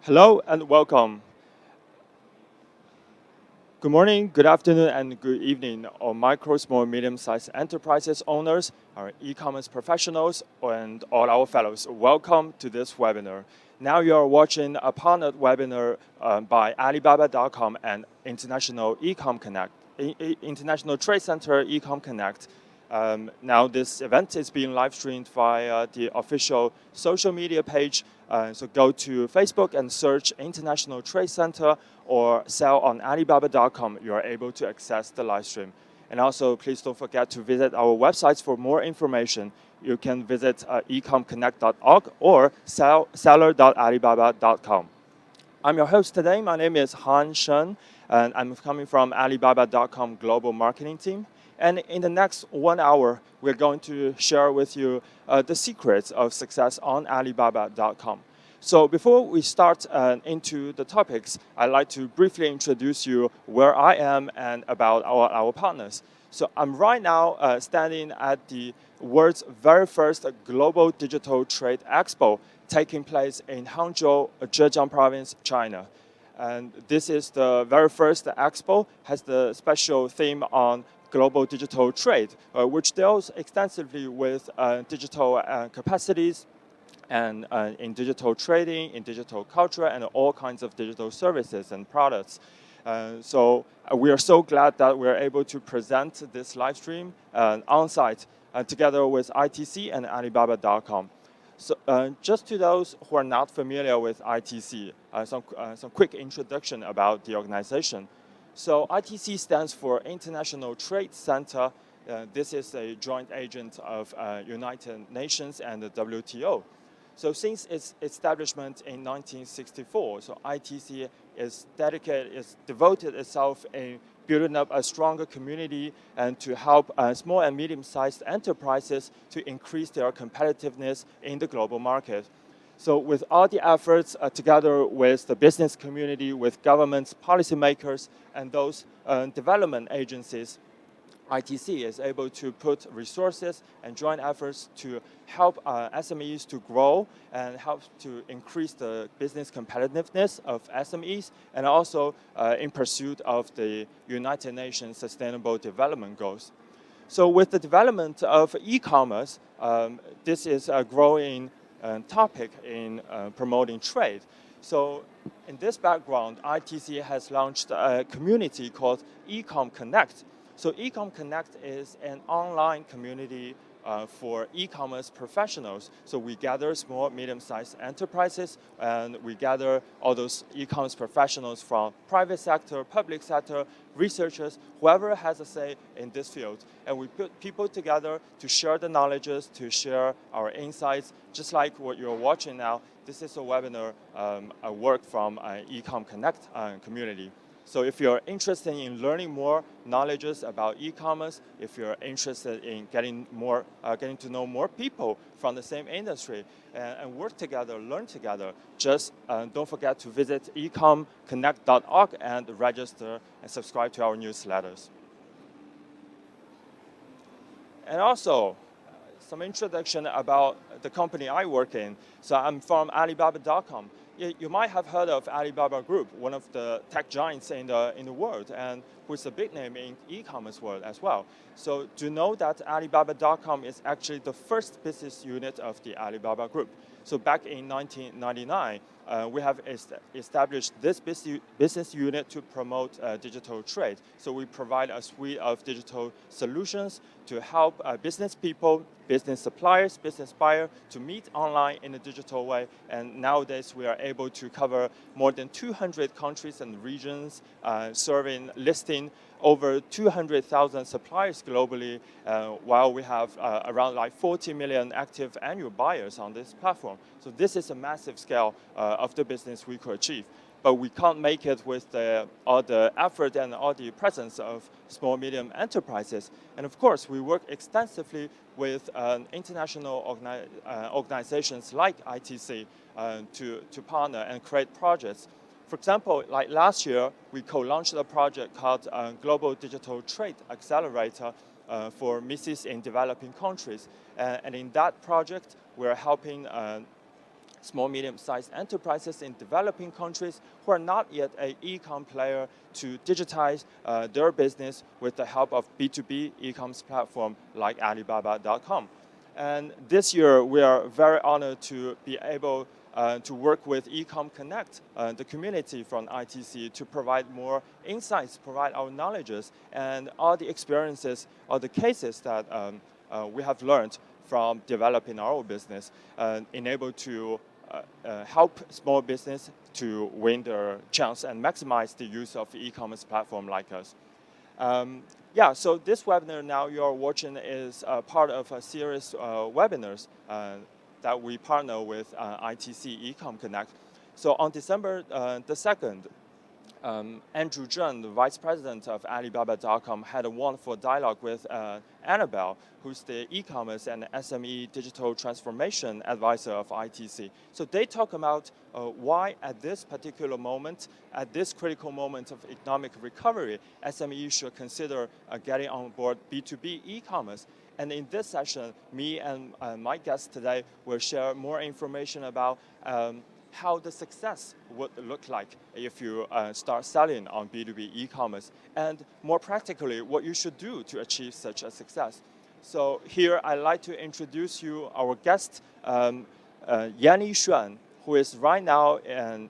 Hello and welcome. Good morning, good afternoon, and good evening, all micro, small, medium-sized enterprises owners, our e-commerce professionals, and all our fellows. Welcome to this webinar. Now you are watching a partnered webinar by Alibaba.com and International Ecom Connect, International Trade Center Ecom Connect. Now this event is being live streamed via the official social media page. So go to Facebook and search International Trade Center or sell on Alibaba.com. You are able to access the live stream. And also, please don't forget to visit our websites for more information. You can visit ecomconnect.org or seller.alibaba.com. I'm your host today. My name is Shen, and I'm coming from Alibaba.com Global Marketing Team. And in the next 1 hour, we're going to share with you the secrets of success on Alibaba.com. So before we start into the topics, I'd like to briefly introduce you where I am and about our partners. So I'm right now standing at the world's very first Global Digital Trade Expo taking place in Hangzhou, Zhejiang Province, China. And this is the very first expo, has the special theme on global digital trade, which deals extensively with digital capacities and in digital trading, in digital culture, and all kinds of digital services and products. So we are so glad that we're able to present this live stream on-site together with ITC and Alibaba.com. So just to those who are not familiar with ITC, some quick introduction about the organization. So ITC stands for International Trade Center. This is a joint agent of United Nations and the WTO. So since its establishment in 1964, so ITC is devoted itself in building up a stronger community and to help small and medium-sized enterprises to increase their competitiveness in the global market. So with all the efforts together with the business community, with governments, policymakers, and those development agencies, ITC is able to put resources and joint efforts to help SMEs to grow and help to increase the business competitiveness of SMEs and also in pursuit of the United Nations Sustainable Development Goals. So with the development of e-commerce, this is a growing topic in promoting trade. So in this background, ITC has launched a community called Ecom Connect. So Ecom Connect is an online community for e-commerce professionals. So we gather small, medium-sized enterprises, and we gather all those e-commerce professionals from private sector, public sector, researchers, whoever has a say in this field. And we put people together to share the knowledges, to share our insights, just like what you're watching now. This is a webinar, a work from Ecom Connect community. So if you're interested in learning more knowledges about e-commerce, if you're interested in getting to know more people from the same industry and work together, learn together, just don't forget to visit ecomconnect.org and register and subscribe to our newsletters. And also, some introduction about the company I work in. So I'm from Alibaba.com. You might have heard of Alibaba Group, one of the tech giants in the world, and who's a big name in e-commerce world as well. So do you know that Alibaba.com is actually the first business unit of the Alibaba Group? So back in 1999, we have established this business unit to promote digital trade. So we provide a suite of digital solutions to help business people, business suppliers, business buyers to meet online in a digital way. And nowadays we are able to cover more than 200 countries and regions, listing over 200,000 suppliers globally, while we have around like 40 million active annual buyers on this platform. So this is a massive scale of the business we could achieve. But we can't make it with all the effort and all the presence of small, medium enterprises. And of course, we work extensively with international organizations like ITC to partner and create projects. For example, like last year, we co-launched a project called Global Digital Trade Accelerator for MICs in developing countries. And in that project, we're helping small, medium-sized enterprises in developing countries who are not yet an e-com player to digitize their business with the help of B2B e-commerce platform like Alibaba.com. And this year, we are very honored to be able to work with Ecom Connect, the community from ITC, to provide more insights, provide our knowledges, and all the experiences or the cases that we have learned from developing our business, enable to help small business to win their chance and maximize the use of e-commerce platform like us. Yeah, so this webinar now you're watching is part of a series of webinars that we partner with ITC Ecom Connect. So on December the 2nd, Andrew Zheng, the vice president of Alibaba.com, had a wonderful dialogue with Annabelle, who's the e-commerce and SME digital transformation advisor of ITC. So they talk about why at this particular moment, at this critical moment of economic recovery, SME should consider getting on board B2B e-commerce. And in this session, me and my guest today will share more information about how the success would look like if you start selling on B2B e-commerce, and more practically, what you should do to achieve such a success. So here, I'd like to introduce you our guest, Yanni Xuan, who is right now in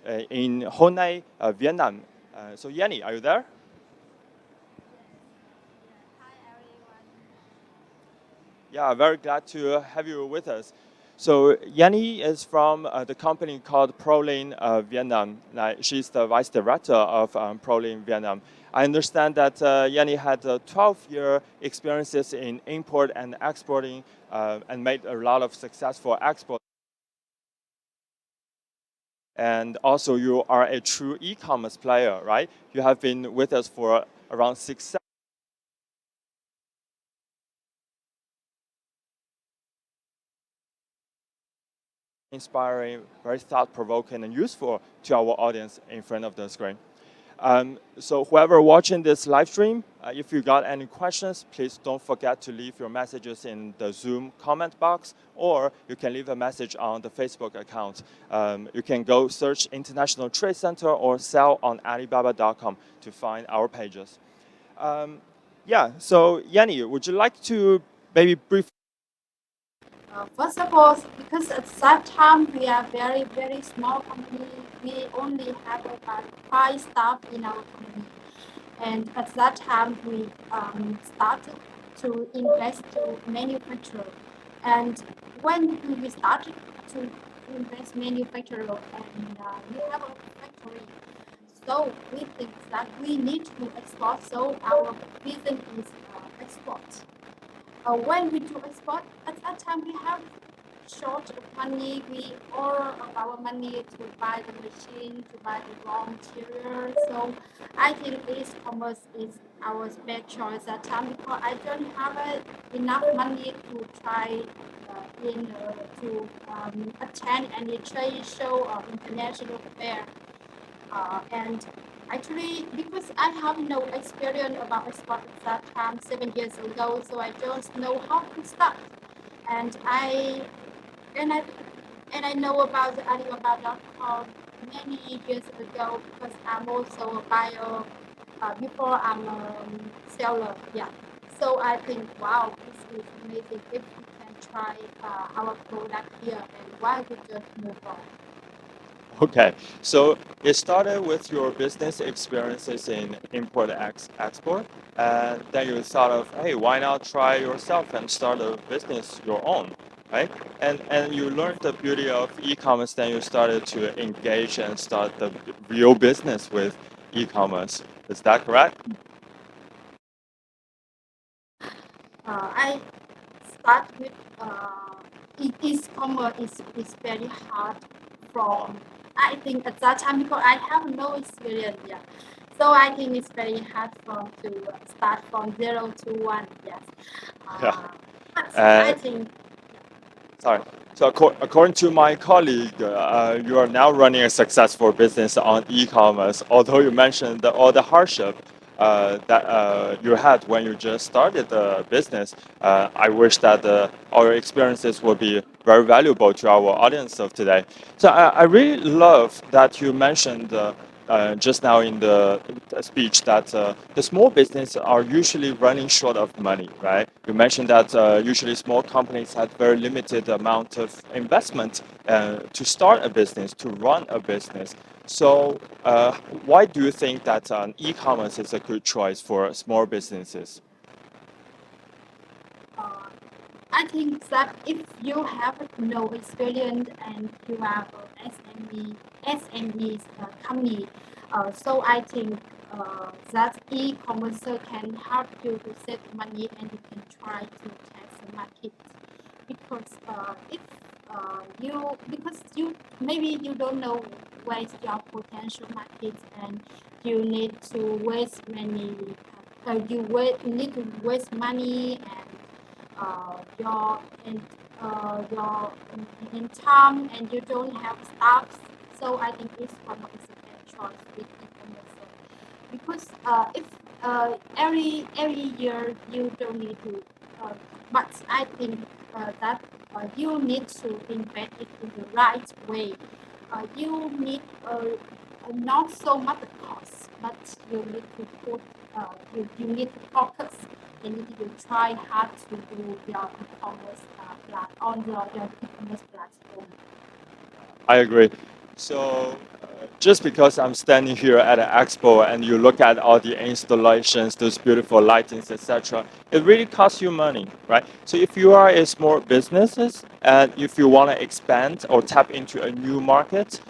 Hanoi, Vietnam. So Yanni, are you there? Yeah, very glad to have you with us. So Yanni is from the company called ProLane Vietnam. She's the vice director of ProLane Vietnam. I understand that Yanni had 12-year experiences in import and exporting and made a lot of successful export. And also you are a true e-commerce player, right? You have been with us for around 6 inspiring, very thought-provoking, and useful to our audience in front of the screen. So whoever watching this live stream, if you got any questions, please don't forget to leave your messages in the Zoom comment box, or you can leave a message on the Facebook account. You can go search International Trade Center or sell on Alibaba.com to find our pages. Yeah, so Yanni, would you like to maybe briefly First of all, because at that time we are very, very small company, we only have about 5 staff in our company. And at that time, we started to invest to manufacture. And when we started to invest manufacture, and we have a factory, so we think that we need to export. So our business is export. When we do export, at that time we have short of money. We all of our money to buy the machine, to buy the raw material. So I think e-commerce is our best choice at time because I don't have enough money to try to attend any trade show or international fair. And actually, because I have no experience about export at that time, 7 years ago, so I don't know how to start. And I and I and I know about the Alibaba.com many years ago because I'm also a buyer before I'm a seller. Yeah. So I think wow, this is amazing. If we can try our product here, and why we just move on. Okay, so it started with your business experiences in import export, and then you thought of, hey, why not try yourself and start a business your own, right? And you learned the beauty of e-commerce, then you started to engage and start the real business with e-commerce. Is that correct? I start with e-commerce is very hard from I think at that time because I have no experience yet. So I think it's very hard to start from 0 to 1. Yes. Yeah. But I And think sorry. So according to my colleague, you are now running a successful business on e-commerce. Although you mentioned all the hardship, that you had when you just started the business. I wish that our experiences will be very valuable to our audience of today. So I really love that you mentioned just now in the speech that the small business are usually running short of money, right? You mentioned that usually small companies have very limited amount of investment to start a business, to run a business. So why do you think that e-commerce is a good choice for small businesses? Uh, I think that if you have no experience and you have a SME company, so I think that e-commerce can help you to save money and you can try to test the market because if because you maybe you don't know where is your potential market and you need to waste money need to waste money and and your in time and you don't have staff. So I think e-commerce is a better choice with e-commerce because if every year you don't need to, but I think that you need to invest it in the right way. You need not so much cost, but you need to put you need to focus and you need to try hard to do your e-commerce on your e-commerce platform. I agree. So, just because I'm standing here at an expo and you look at all the installations, those beautiful lightings, etc., it really costs you money, right? So, if you are a small businesses and if you want to expand or tap into a new market,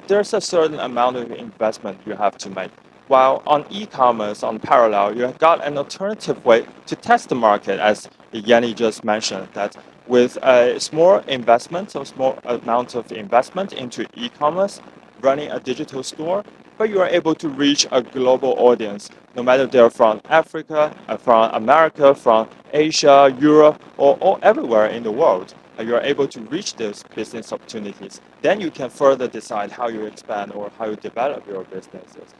there's a certain amount of investment you have to make. While on e-commerce, on parallel, you have got an alternative way to test the market, as Yanni just mentioned, that with a small investment or small amount of investment into e-commerce, running a digital store, but you are able to reach a global audience, no matter they're from Africa, from America, from Asia, Europe, or everywhere in the world. You are able to reach those business opportunities. Then you can further decide how you expand or how you develop your businesses.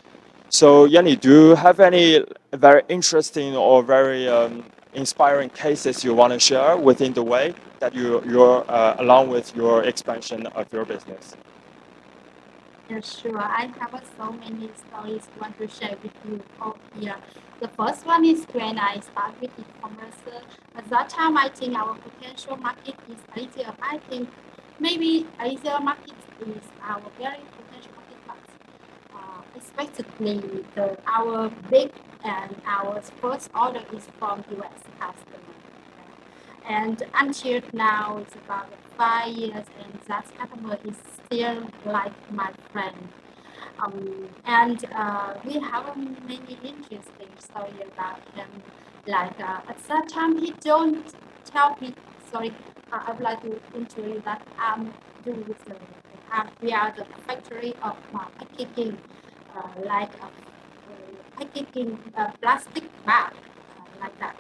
So, Yanni, do you have any very interesting or very inspiring cases you want to share within the way that you're along with your expansion of your business? Yeah, sure. I have so many stories want to share with you all here. The first one is when I start with e-commerce. At that time, I think our potential market is Asia. I think maybe Asia market is our very potential market, but especially our big and our first order is from US customer. And until now, it's about 5 years, and that customer is still like my friend. And we have many interesting story about him. Like at that time, he don't tell me. Sorry, I would like to introduce that do with the we are the factory of packaging, like packaging plastic bag, like that.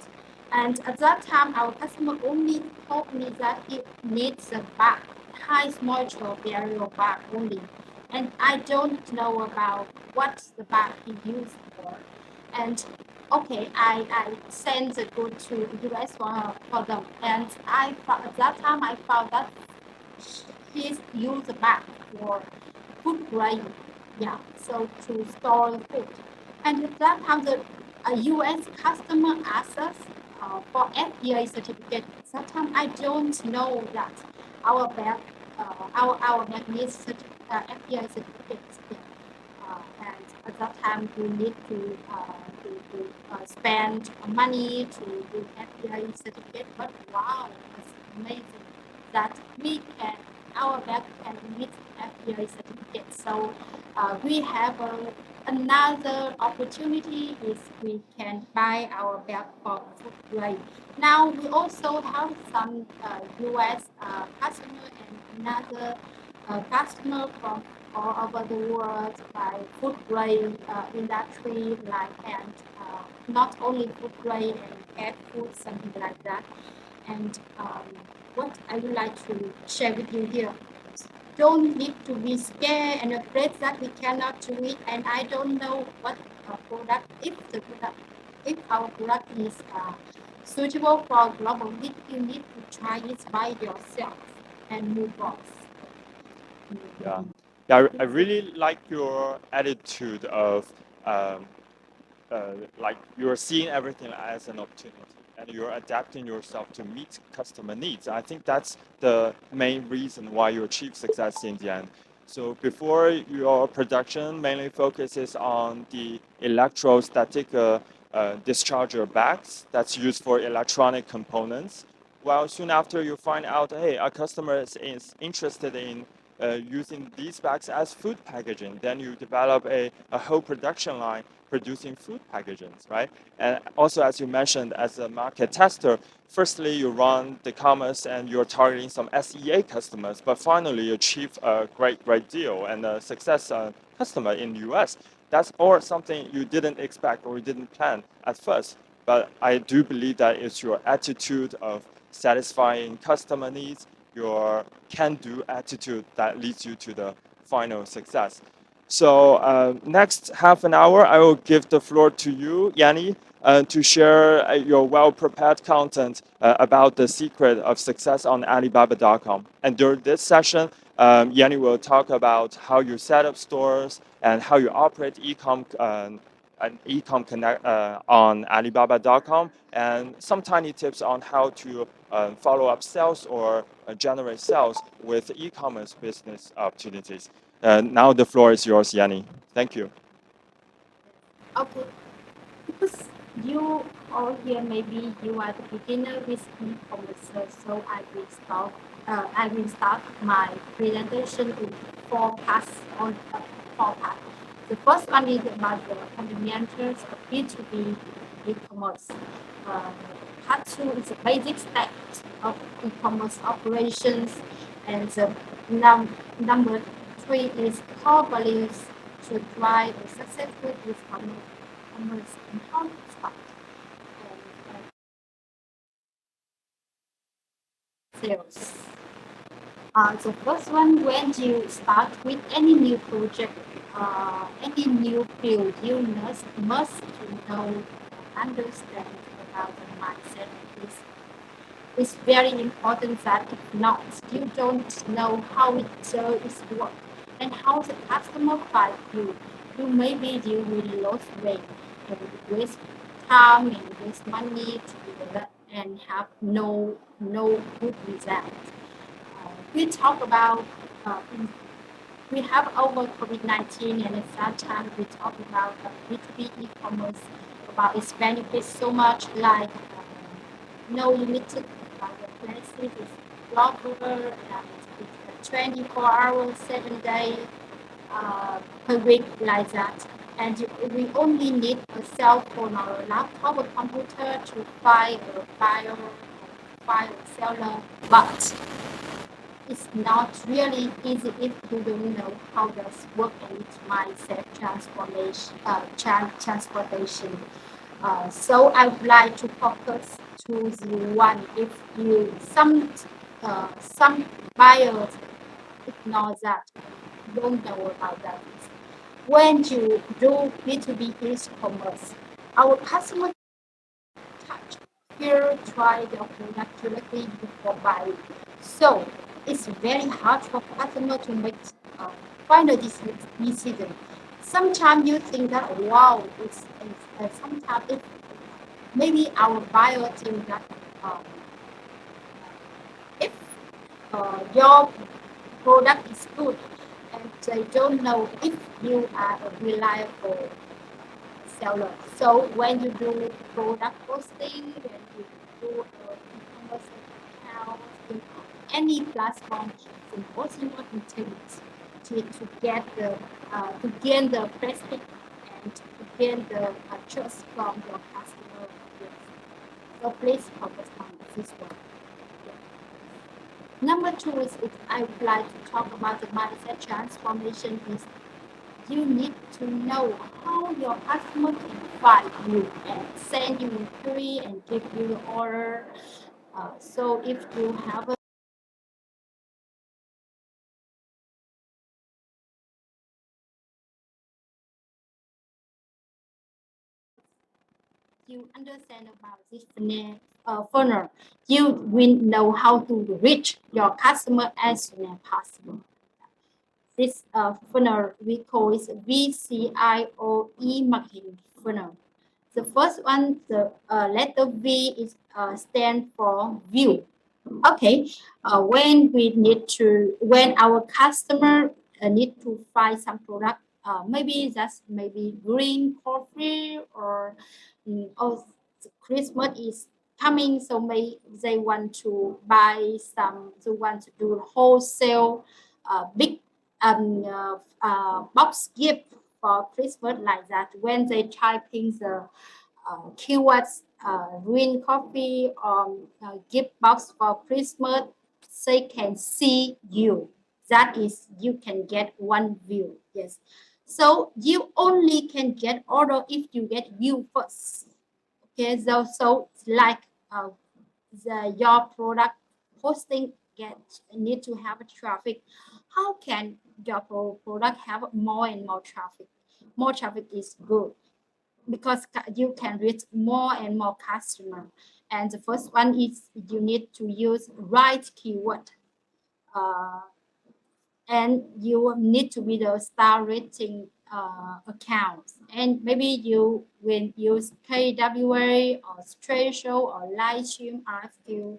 And at that time, our customer only told me that he needs a bag, high moisture barrier bag only. And I don't know about what the bag he used for. And okay, I sent the good to US for them. And at that time, I found that he's used the bag for food grade. Yeah, so to store food. And at that time, the US customer asked us for FDA certificate. At that time, I don't know that our bag, our bag needs FDA certificate. And at that time, we need to spend money to do FDA certificate. But wow, it's amazing that our bag can meet FDA certificate. So we have another opportunity is we can buy our bag for food grade. Now we also have some US customer and another customer from all over the world by food grade industry like and not only food grade and pet food something like that. And what I would like to share with you here, don't need to be scared and afraid that we cannot do it and I don't know what product, if our product is suitable for global need, you need to try it by yourself and move on. Yeah, yeah. I really like your attitude of um, like you're seeing everything as an opportunity and you're adapting yourself to meet customer needs. I think that's the main reason why you achieve success in the end. So before your production mainly focuses on the electrostatic discharger bags that's used for electronic components. Well, soon after you find out, hey, a customer is interested in using these bags as food packaging, then you develop a whole production line producing food packagings, right? And also, as you mentioned, as a market tester, firstly, you run the commerce and you're targeting some SEA customers, but finally you achieve a great deal and a success customer in the US. That's all something you didn't expect or you didn't plan at first. But I do believe that it's your attitude of satisfying customer needs, your can-do attitude that leads you to the final success. So next half an hour, I will give the floor to you, Yanni, to share your well-prepared content about the secret of success on Alibaba.com. And during this session, Yanni will talk about how you set up stores and how you operate an e-com connect on Alibaba.com, and some tiny tips on how to follow up sales or generate sales with e-commerce business opportunities. Now the floor is yours, Yanni. Thank you. Okay, because you all here, maybe you are the beginner with e-commerce, so I will start my presentation in four parts. The first one is about the fundamentals of B2B e-commerce. Uh, Part two is the basic steps of e-commerce operations, and the number three is core values to drive a successful e-commerce and how to start sales. The first one, when you start with any new project, any new field, you must to know, understand about the mindset of this. It's very important that if not, you don't know how it is work and how the customer find you. You maybe you will lose weight and waste time and waste money to do that and have no good result. We talk about we have over COVID-19 and at that time we talk about B2B e-commerce, about its benefits so much like no limited places, it's global and it's 24 hours, 7 days per week like that. And we only need a cell phone or a laptop or computer to find a buyer, find a seller. But it's not really easy if you don't know how does work and mindset transportation. So I would like to focus to the one if you some buyers ignore that, don't know about that. When you do B2B e-commerce, our customer touch, feel, try the product directly before buying. So it's very hard for customer to make uh, final decision. Sometimes you think that wow, sometimes it maybe our buyer think that um, if your product is good and they don't know if you are a reliable seller. So when you do product posting, when you do e-commerce account in any platform, it's most important to get to gain the prestige and to gain the trust from your customer. Yes. So please focus on this one. Number two is if I would like to talk about the mindset transformation is you need to know how your customer can find you and send you inquiry and give you the order. So if you have a you understand about this funnel, you will know how to reach your customer as soon as possible. This funnel we call is VCIOE marketing funnel. The first one, the letter V is stand for view. Okay, when our customer need to find some product, maybe green coffee or Christmas is coming, so they want to buy some, they want to do wholesale big box gift for Christmas like that. When they typing the keywords green coffee or gift box for Christmas, they can see you. That is, you can get one view. Yes. So you only can get order if you get view first. Okay. So like your product posting need to have traffic. How can your product have more and more traffic? More traffic is good because you can reach more and more customer. And the first one is you need to use right keyword. And you need to be the star rating accounts. And maybe you will use KWA or trade show or live stream RFQ.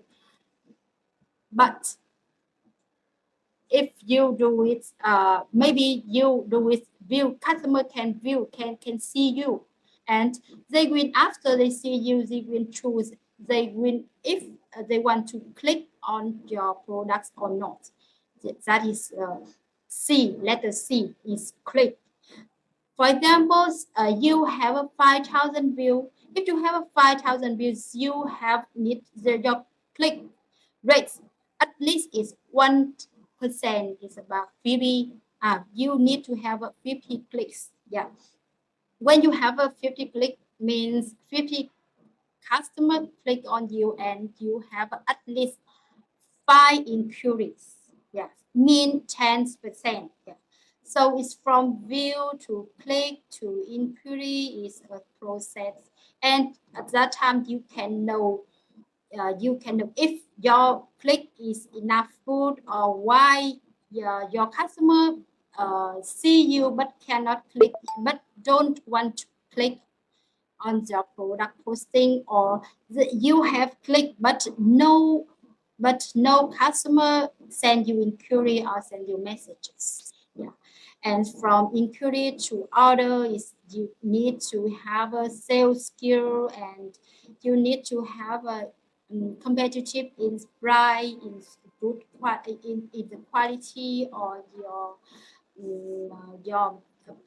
But if you do it, maybe you do it view, customer can see you, and they will, after they see you, they will choose, they will, if they want to click on your products or not. That is C, letter C is click. For example, you have a 5,000 view. If you have a 5,000 views, you have need your click rate at least is 1%. Is about 50. You need to have a 50 clicks. Yeah. When you have a 50 click, means 50 customer click on you, and you have at least 5 inquiries. Yes, mean 10%. Yeah. So it's from view to click to inquiry is a process, and at that time you can know if your click is enough good, or why your customer see you but cannot click, but don't want to click on your product posting, or you have clicked but no customer send you inquiry or send you messages. Yeah. And from inquiry to order is you need to have a sales skill, and you need to have a competitive in price, in good in the quality, or your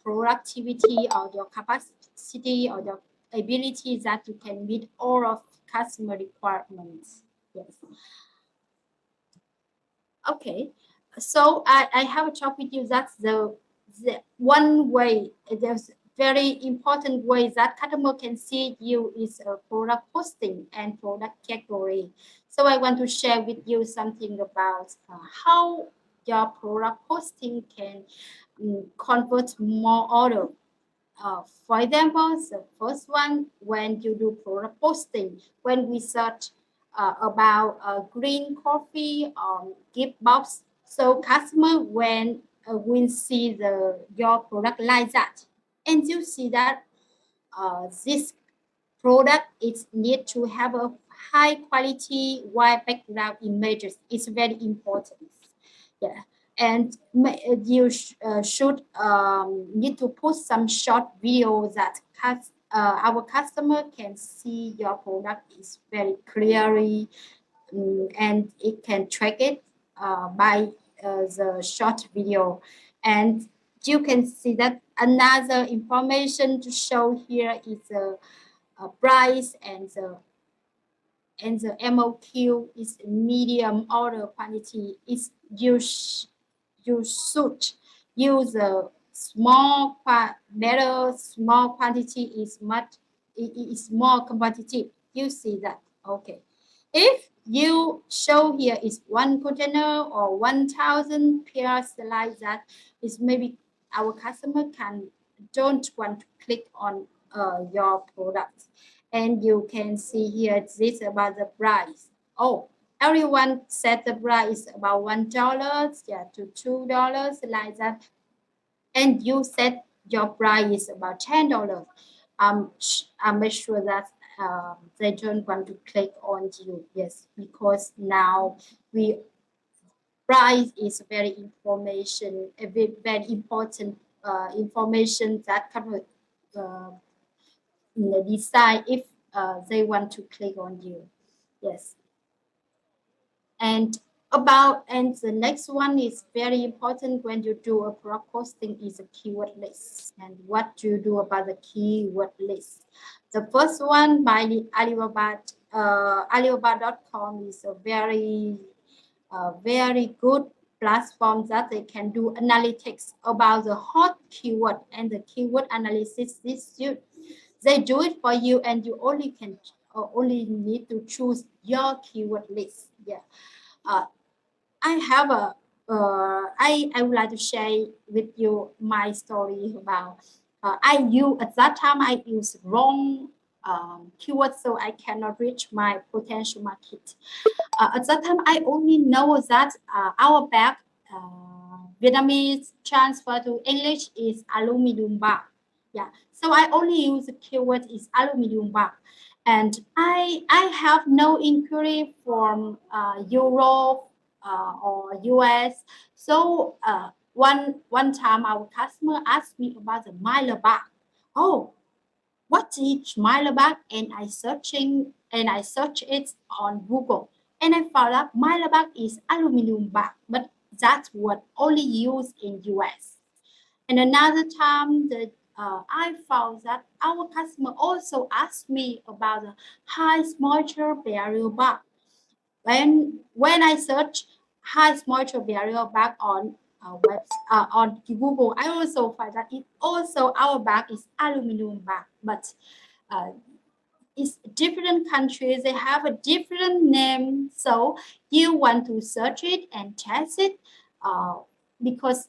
productivity, or your capacity, or your ability, that you can meet all of customer requirements. Yes. Okay. So I have a talk with you. That's the one way. There's very important way that customer can see you is a product posting and product category. So I want to share with you something about how your product posting can convert more order. For example, the first one, when you do product posting, when we search about green coffee gift box, so customer when will see your product like that, and you see that this product is need to have a high quality white background images. It's very important. Yeah. And you should need to put some short video that our customer can see your product is very clearly, and it can track it by the short video. And you can see that another information to show here is the price, and the MOQ is medium order quantity. Is you should use a better small quantity is much is more competitive. You see that. Okay. If you show here is one container or 1,000 pairs like that, is maybe our customer don't want to click on your product. And you can see here this about the price. Oh, everyone set the price about $1, yeah, to $2 like that, and you set your price about $10. I'm make sure that they don't want to click on you. Yes, because now we price is very information, a very important information that can uh, decide if they want to click on you. Yes, and and the next one is very important when you do a blog posting is a keyword list. And what do you do about the keyword list? The first one by the Alibaba, Alibaba.com is a very good platform that they can do analytics about the hot keyword and the keyword analysis. They do it for you, and you only need to choose your keyword list. Yeah. Uh, I have a I would like to share with you my story about at that time I used wrong keyword, so I cannot reach my potential market. At that time I only know that our bag Vietnamese transfer to English is aluminum bar. Yeah, so I only use the keyword is aluminum bar, and I have no inquiry from Europe or US. So one time our customer asked me about the Mylar bar. Oh, what is Mylar bar? And I search it on Google, and I found out Mylar bar is aluminum bar, but that's what only used in US. And another time that I found that our customer also asked me about the high moisture barrier bar. When I search high moisture barrier bag on on Google, I also find that it also our bag is aluminum bag, but uh, it's different countries, they have a different name, so you want to search it and test it, uh, because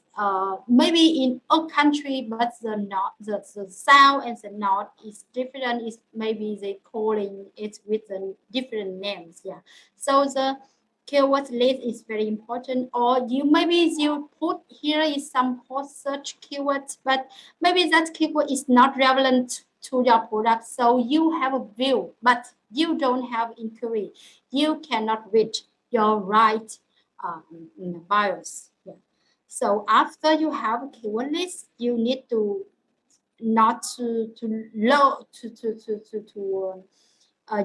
maybe in a country but the sound and the note is different, is maybe they calling it with the different names. Yeah, so the keyword list is very important, or you put here is some post search keywords, but maybe that keyword is not relevant to your product, so you have a view but you don't have inquiry, you cannot reach your right buyers. Yeah. So after you have a keyword list, you need to not to low to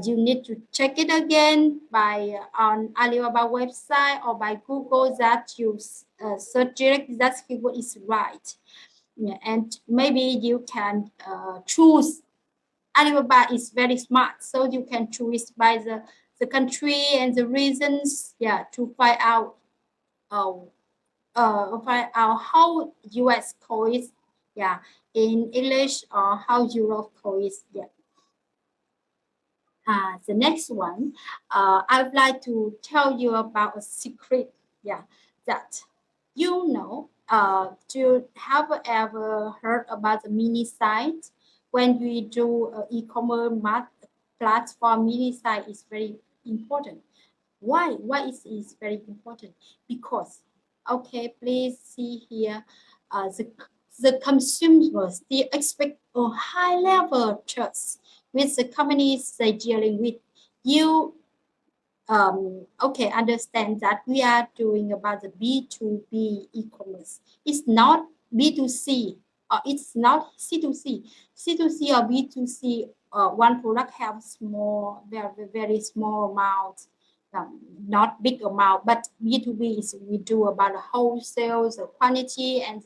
you need to check it again by on Alibaba website or by Google that you search direct that keyword is right. Yeah, and maybe you can choose. Alibaba is very smart, so you can choose by the country and the reasons. Yeah, to uh, find out how US call it. Yeah, in English or how Europe call it. Yeah. The next one, I would like to tell you about a secret. Yeah, that do you have ever heard about the mini site? When we do e-commerce platform, mini site is very important. Why? Why is very important? Because, okay, please see here, the consumers, they expect a high level trust with the companies they're dealing with. You okay, understand that we are doing about the B2B e-commerce. It's not B2C, or it's not C2C. C2C or B2C, one product have small, very small amount, not big amount, but B2B is we do about the wholesale, the quantity and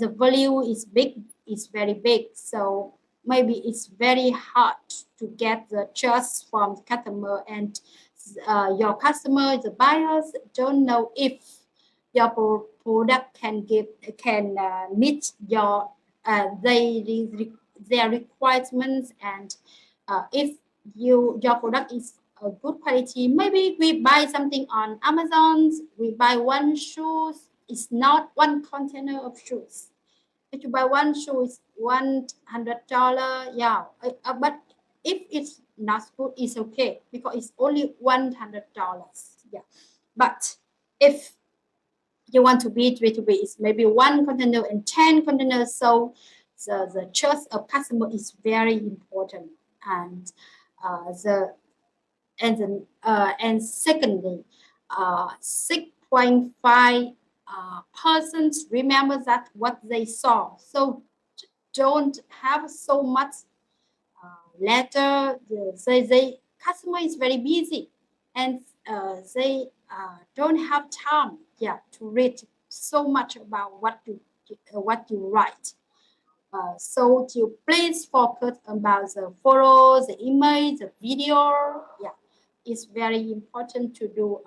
the value is big, is very big. So maybe it's very hard to get the trust from the customer, and your customer, the buyers don't know if your product can meet your their requirements, and if your product is a good quality. Maybe we buy something on Amazon, we buy one shoes, it's not one container of shoes. If you buy one shoe, it's $100. Yeah, but if it's not good, it's okay because it's only $100. Yeah, but if you want to be B2B, it's maybe 1 container and 10 containers. So the trust of customer is very important, and the and secondly, 6.5 persons remember that what they saw. So don't have so much letter. They customer is very busy, and they don't have time, yeah, to read so much about what you write. So to please focus about the photos, the image, the video. Yeah, it's very important to do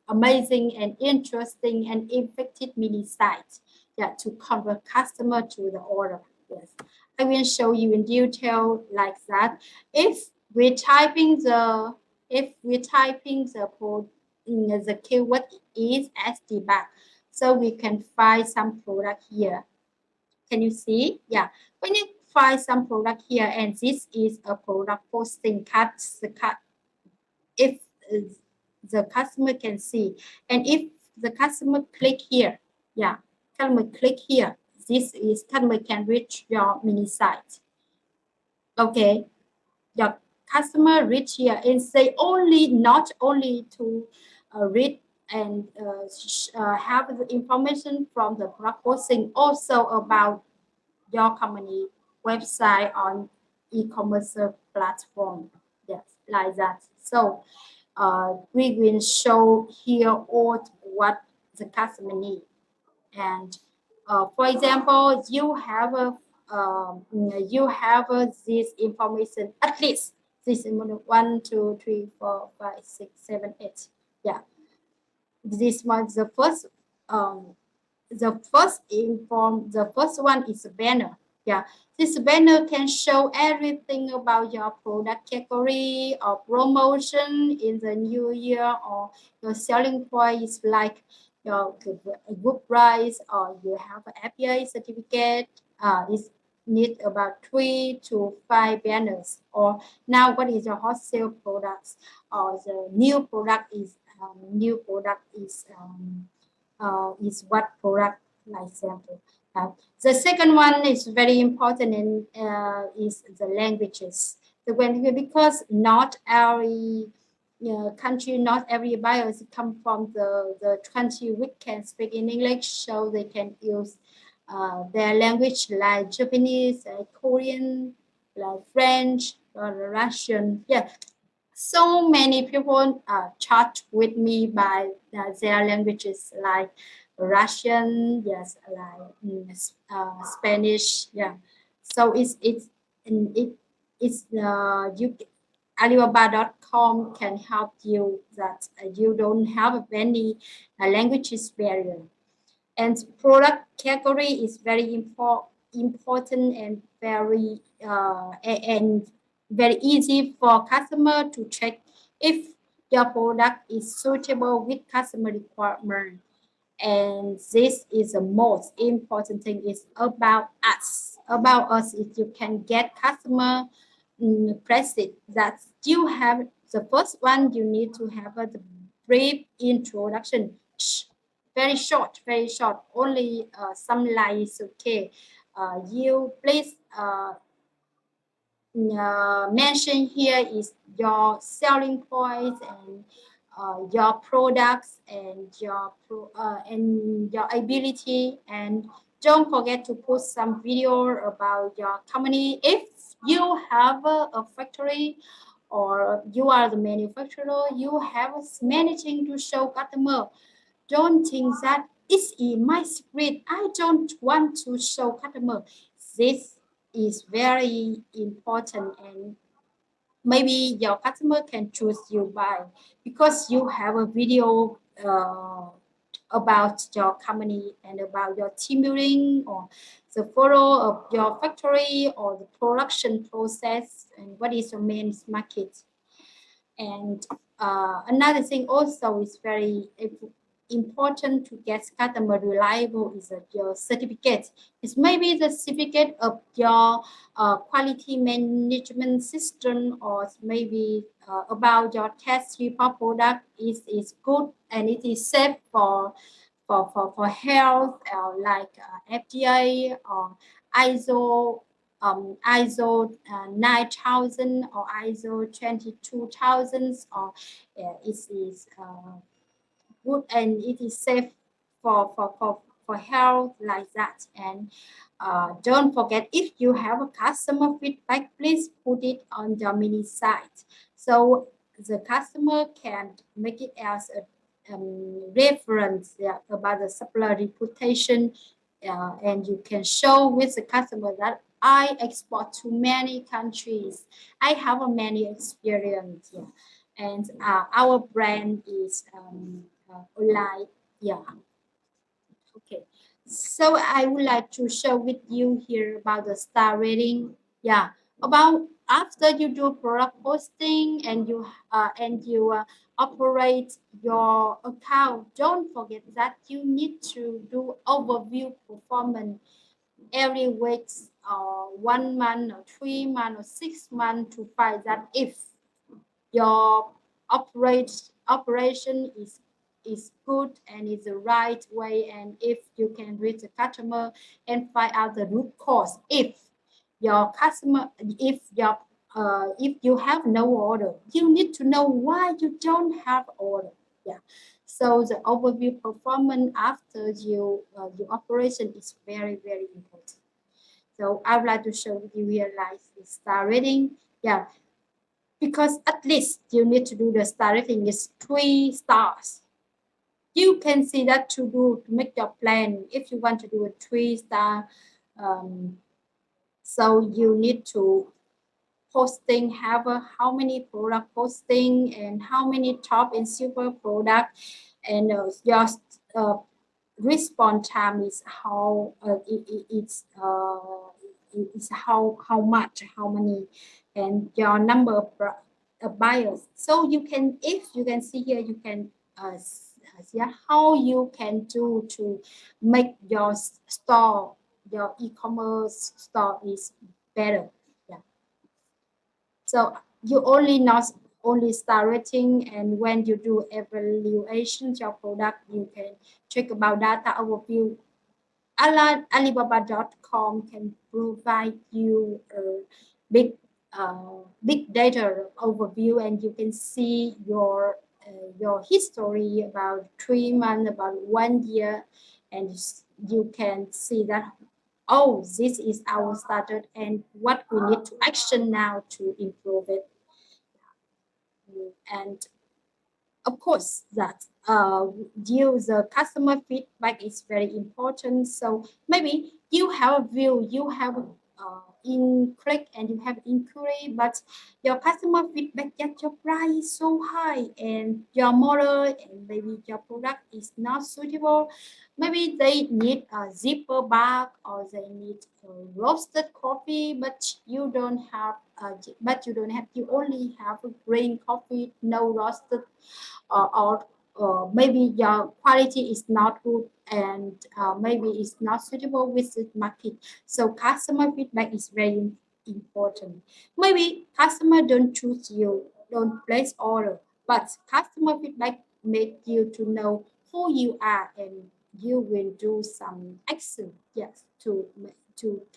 amazing and interesting and effective mini sites. Yeah, to convert customer to the order. Yes, I will show you in detail like that. If we're typing the code in the keyword is as debug, so we can find some product here. Can you see? Yeah. When you find some product here, and this is a product posting cut, if the customer can see, and if the customer click here, yeah, customer click here, this is customer can reach your mini site. Okay, your customer reach here and say only not only to read and have the information from the product posting, also about your company website on e-commerce platform. Yes, like that. So we will show here all what the customer need. And for example, you have this information, at least this is 1, 2, 3, 4, 5, 6, 7, 8. Yeah, this was um, the first one is a banner. Yeah, this banner can show everything about your product category or promotion in the new year, or your selling price, like your good price, or you have an API certificate. It's need about 3 to 5 banners. Or now what is your hot sale products, or the new product is what product, like example. The second one is very important, and is the languages. Because not every country, not every buyers come from the country which can speak in English, so they can use their language like Japanese, Korean, like French, or Russian. Yeah, so many people chat with me by their languages, like Russian, yes, like Spanish, yeah. So it's you Alibaba.com can help you that you don't have any languages barrier. And product category is very important and very easy for customer to check if your product is suitable with customer requirement. And this is the most important thing, is about us. About us is you can get customer press it. That you have the first one, you need to have the brief introduction. Very short, only some lines, okay. You please mention here is your selling points, and your products, and your ability, and don't forget to put some video about your company. If you have a factory, or you are the manufacturer, you have many things to show customer. Don't think that it's in my secret, I don't want to show customer. This is very important, and maybe your customer can choose you by because you have a video about your company and about your team building, or the photo of your factory, or the production process, and what is your main market. And another thing also is very important to get customer reliable is your certificate. It's maybe the certificate of your quality management system, or maybe about your test report product is good and it is safe for health, like FDA or ISO ISO 9000 or ISO 22000, or it is good and it is safe for health, like that. And don't forget, if you have a customer feedback, please put it on your mini site so the customer can make it as a reference, yeah, about the supplier reputation, and you can show with the customer that I export to many countries, I have a many experience, yeah, and our brand is online, yeah. Okay, so I would like to share with you here about the star rating. Yeah, about after you do product posting and you operate your account, don't forget that you need to do overview performance every week, or 1 month or 3 months or 6 months, to find that if your operation is good and is the right way, and if you can reach the customer and find out the root cause. If your customer, if you have no order, you need to know why you don't have order, yeah. So the overview performance after your operation is very, very important. So I would like to show you here like the star rating, yeah, because at least you need to do the star rating is 3 stars. You can see that to make your plan. If you want to do a 3 star, so you need to posting have how many product posting and how many top and super product, and your response time is how it's how much, how many, and your number of buyers. So you can, if you can see here, you can see how you can do to make your store, your e-commerce store is better, yeah. So you only not only star rating, and when you do evaluation your product, you can check about data overview. Alibaba.com can provide you a big data overview, and you can see your history about 3 months, about 1 year, and you can see that, oh, this is our started and what we need to action now to improve it. And of course that the customer feedback is very important. So maybe you have a view, you have in click and you have inquiry, but your customer feedback that your price is so high and your model and maybe your product is not suitable. Maybe they need a zipper bag, or they need roasted coffee, but you don't have you only have a green coffee, no roasted, or maybe your quality is not good, and maybe it's not suitable with the market. So customer feedback is very important. Maybe customer don't choose you, don't place order, but customer feedback make you to know who you are, and you will do some action, yes, to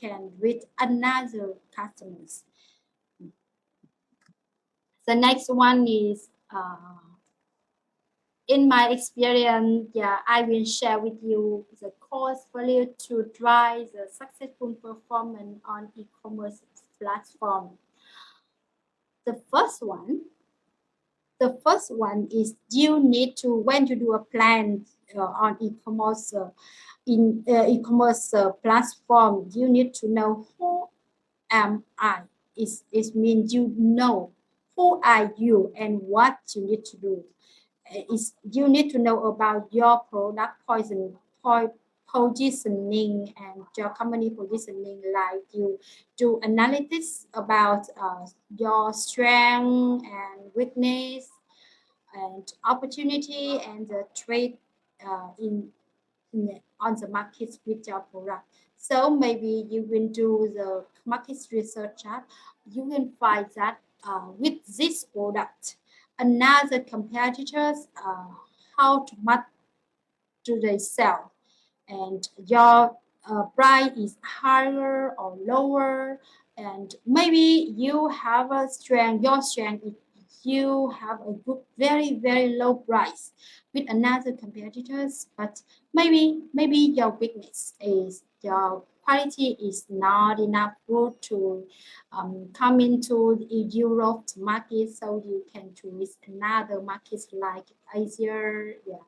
can reach another customers. The next one is in my experience, yeah, I will share with you the course for you to drive the successful performance on e-commerce platform. The first one, the first one is you need to, when you do a plan on e-commerce e-commerce platform, you need to know who am I. It means you know who are you and what you need to do. Is you need to know about your product positioning and your company positioning, like you do analytics about your strength and weakness and opportunity and the trade on the market with your product. So maybe you will do the market research that you will find that with this product, another competitors, how much do they sell, and your price is higher or lower, and maybe you have a strength, your strength is you have a good very low price with another competitors, but maybe your weakness is your quality is not enough good to come into the Europe market, so you can choose another markets like Asia, yeah,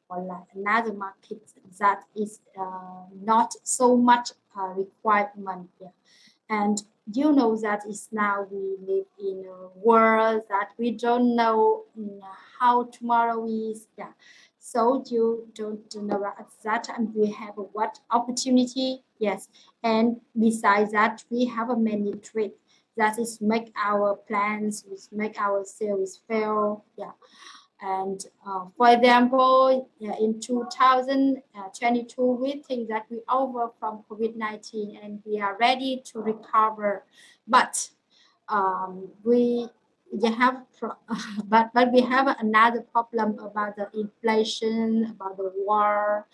or like another market that is not so much requirement. Yeah. And you know that is now we live in a world that we don't know how tomorrow is. Yeah. So you don't know at that time we have a what opportunity. Yes. And besides that, we have a many trade that is make our plans, which make our sales fail. Yeah. And for example, yeah, in 2022, we think that we over from COVID-19 and we are ready to recover. But we have but we have another problem about the inflation, about the war,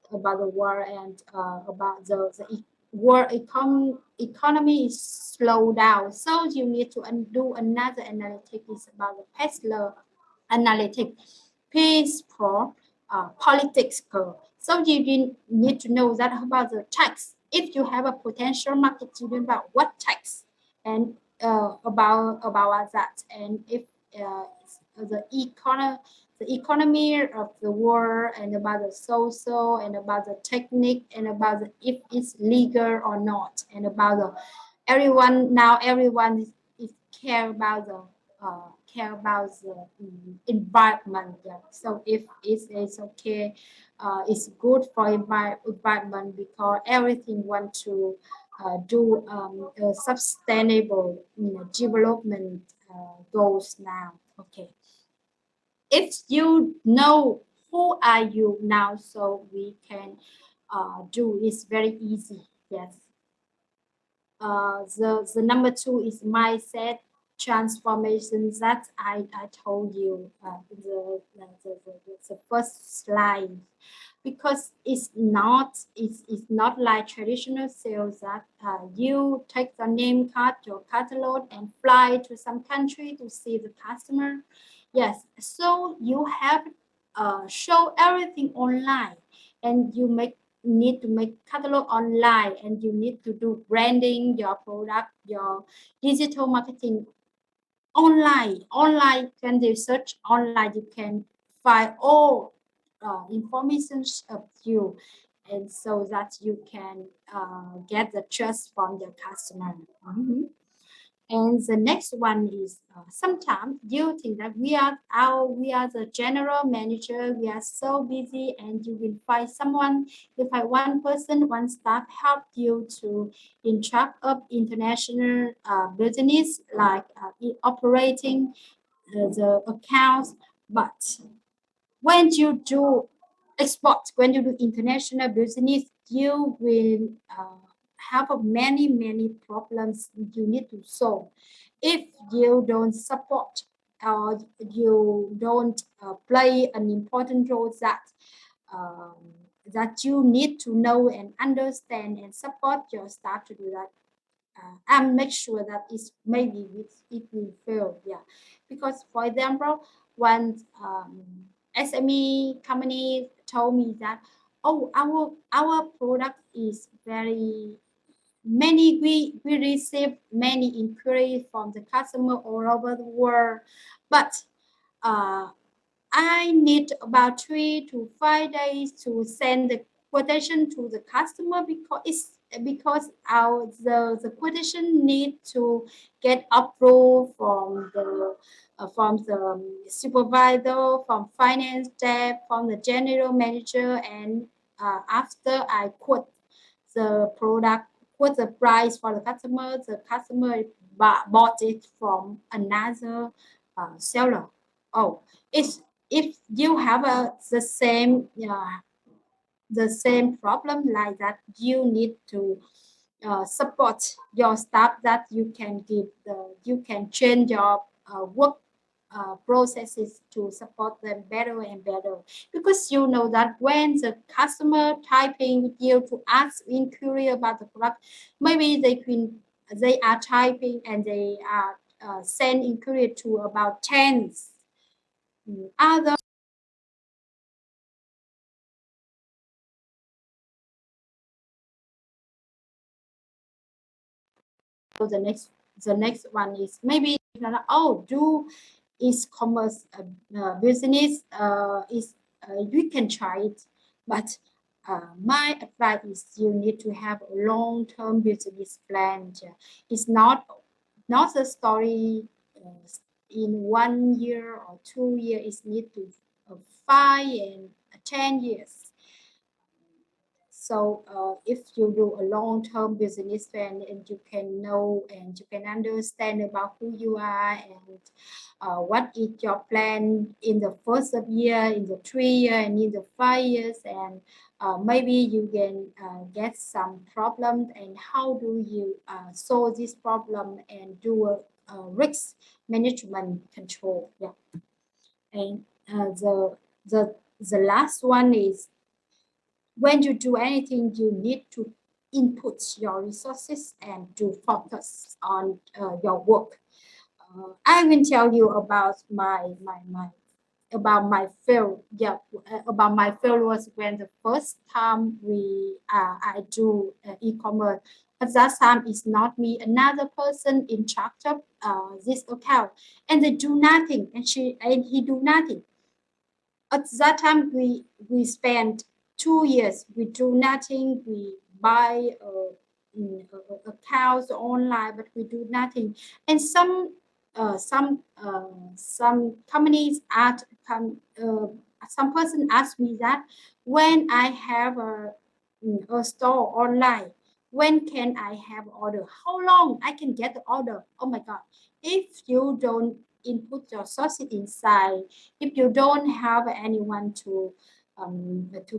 and about the world economy is slow down. So you need to do another analytics about the Tesla analytic piece for politics girl. So you need to know that about the tax. If you have a potential market, you know about what tax and about that. And if the economy of the world and about the social and about the technique and about the, if it's legal or not, and about the everyone is care about the environment. Yeah. So if it's okay, it's good for environment because everything want to do a sustainable development goals now. Okay. If you know who are you now, so we can do it's very easy. Yes. The number two is mindset transformation that I told you in the first slide, because it's not like traditional sales that you take the name card, your catalog, and fly to some country to see the customer. Yes, so you have show everything online, and you need to make catalog online, and you need to do branding your product, your digital marketing online. When you search online, you can find all information of you, and so that you can get the trust from the customer. Mhm. And the next one is sometimes you think that we are the general manager, we are so busy, and you will find someone, you find one person, one staff help you to in charge of international business, like operating the accounts. But when you do export, when you do international business, you will have many problems you need to solve if you don't support or you don't play an important role um, that you need to know and understand and support your staff to do that, and make sure that it's maybe it will fail. Yeah, because for example, one SME company told me that, oh, our product is very many, we receive many inquiries from the customer all over the world, but uh, I need about 3 to 5 days to send the quotation to the customer, because the quotation need to get approved from the supervisor, from finance staff, from the general manager, and after I quote the product, quote the price for the customer bought it from another seller. Oh, it's if you have the same problem like that, you need to support your staff, that you can change your work processes to support them better and better, because you know that when the customer typing with you to ask inquiry about the product, maybe they are typing and they are send inquiry to about 10 other. So the next one is maybe, oh, do e-commerce business is you can try it, but my advice is you need to have a long-term business plan. It's not a story in 1 year or 2 years. It need to 5 and 10 years. So if you do a long-term business plan, and you can know and you can understand about who you are, and what is your plan in the first of year, in the 3 year, and in the 5 years, and maybe you can get some problem, and how do you solve this problem and do a risk management control. Yeah. And the last one is, when you do anything, you need to input your resources and to focus on your work. I will tell you about my fail. Yeah, about my failures when the first time I do e-commerce. At that time, it's not me, another person in charge of this account, and they do nothing, and he do nothing. At that time, we spent 2 years, we do nothing, we buy accounts online, but we do nothing. And some companies some person asked me that, when I have a store online, when can I have order, how long I can get the order. Oh my god, if you don't input your sources inside, if you don't have anyone to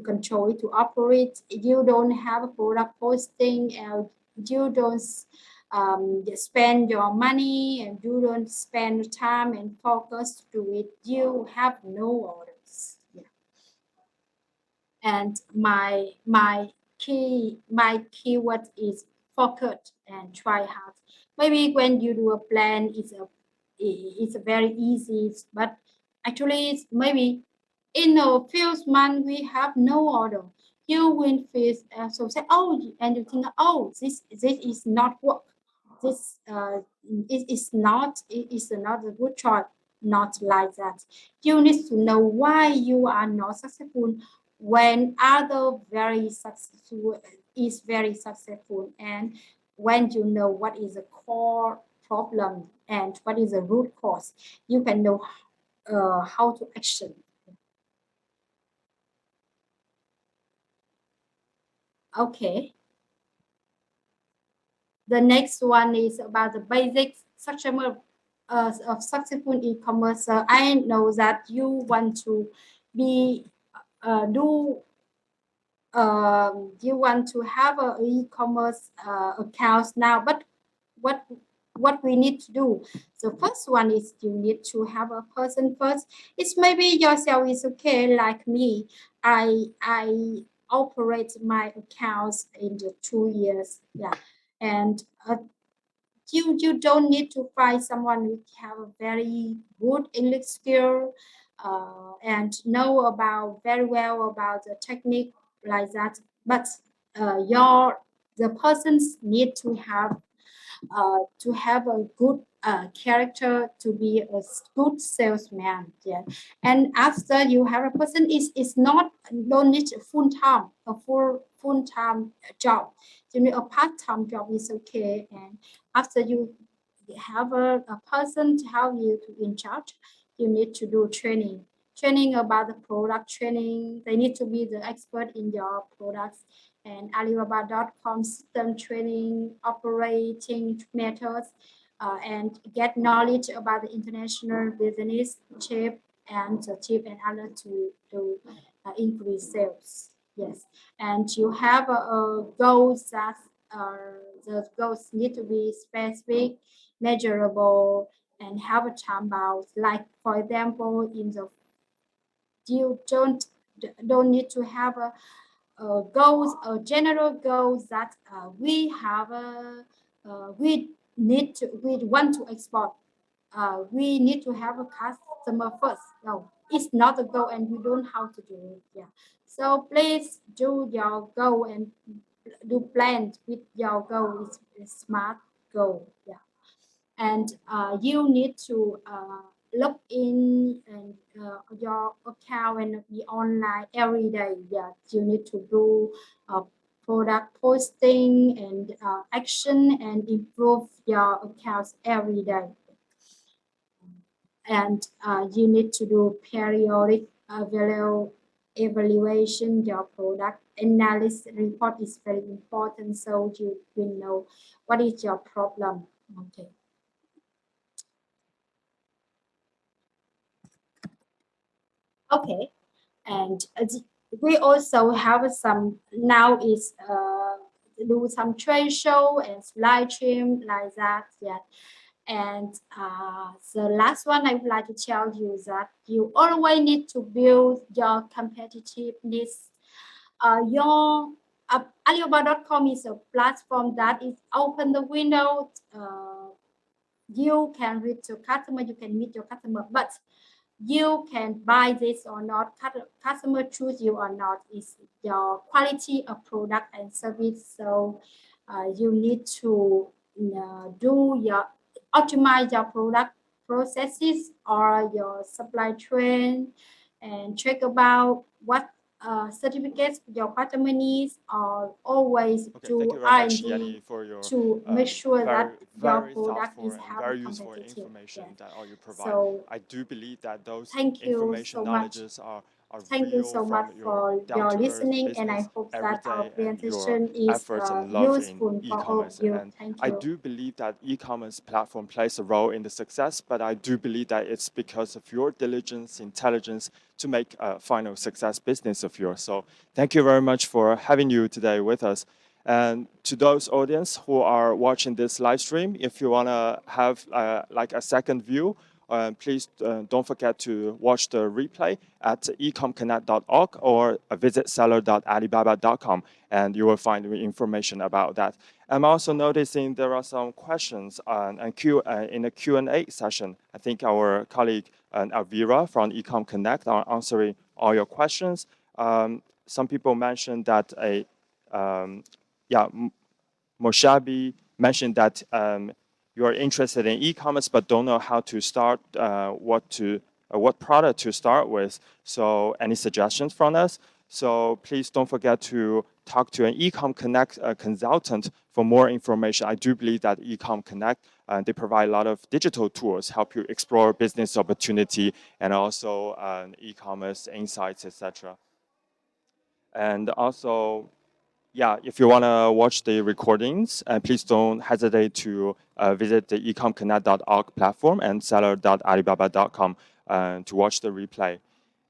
control it, to operate, you don't have a product posting, and you don't spend your money, and you don't spend time and focus to do it, you have no orders. Yeah. And my keyword is focus and try hard. Maybe when you do a plan, it's a very easy, but actually it's maybe in a few months we have no order. You will face so say, oh, and you think, oh, this is not work, this it is not a good choice. Not like that. You need to know why you are not successful when other very successful is very successful, and when you know what is the core problem and what is the root cause, you can know how to action. Okay, the next one is about the basic structure of successful e-commerce. I know that you want to be do you want to have a e-commerce account now, but what what we need to do, the first one is you need to have a person first. It's maybe yourself is okay, like me. I operate my accounts in the 2 years. Yeah. And you don't need to find someone who have a very good English skill and know about very well about the technique like that. But your the persons need to have a good character to be a good salesman. Yeah. And after you have a person, is not don't need a full time job. You need a part-time job is okay. And after you have a person to help you to in charge, you need to do training about the product training. They need to be the expert in your products, and Alibaba.com system training, operating methods, and get knowledge about the international business shape, and the tip and other to increase sales. Yes, and you have goals that the goals need to be specific, measurable, and have a time bound. Like for example, in the you don't need to have goals, general goals that we want to export. We need to have a customer first. No, it's not a goal, and you don't how to do it. Yeah. So please do your goal and do plan with your goal. It's a smart goal. Yeah, and you need to log in and your account and be online every day. Yeah, you need to do uh, product posting and action and improve your accounts every day. And you need to do periodic evaluation. Your product analysis report is very important, so you will know what is your problem. Okay. Okay, and we also have some now is do some trade show and live stream like that. Yeah, and the last one I would like to tell you that you always need to build your competitiveness. Your Alibaba.com is a platform that is open the window. You can reach your customer, you can meet your customer, but you can buy this or not. Customer choose you or not is your quality of product and service. So you need to do your optimize your product processes or your supply chain and check about what certificates your customer needs or always Okay, thank do you very much, R&D Yanni, for your to make sure very, that your very product thoughtful is and have a very useful competitive. information Yes. that all you provide. So I do believe that those thank you information so much. knowledges are Thank you real so much from your for your down-to-earth listening, and I business hope every that our day and your presentation is efforts and love in useful for all of e-commerce. you. And Thank I you. do believe that e-commerce platform plays a role in the success, but I do believe that it's because of your diligence, intelligence to make a final success business of yours. So thank you very much for having you today with us. And to those audience who are watching this live stream, if you want to have like a second view, please don't forget to watch the replay at ecomconnect.org or visit seller.alibaba.com, and you will find information about that. I'm also noticing there are some questions in the Q&A session. I think our colleague Elvira from Ecom Connect are answering all your questions. Some people mentioned that Moshabi mentioned that you are interested in e-commerce but don't know how to start, what product to start with. So any suggestions from us? So please don't forget to talk to an Ecom Connect consultant for more information. I do believe that Ecom Connect, they provide a lot of digital tools, help you explore business opportunity and also e-commerce insights, etc. And also, yeah, if you want to watch the recordings, please don't hesitate to visit the ecomconnect.org platform and seller.alibaba.com to watch the replay.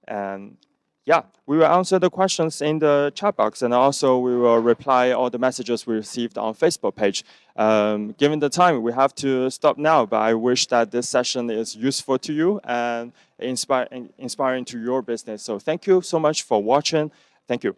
And yeah, we will answer the questions in the chat box, and also we will reply all the messages we received on Facebook page. Given the time, we have to stop now, but I wish that this session is useful to you and inspiring to your business. So thank you so much for watching. Thank you.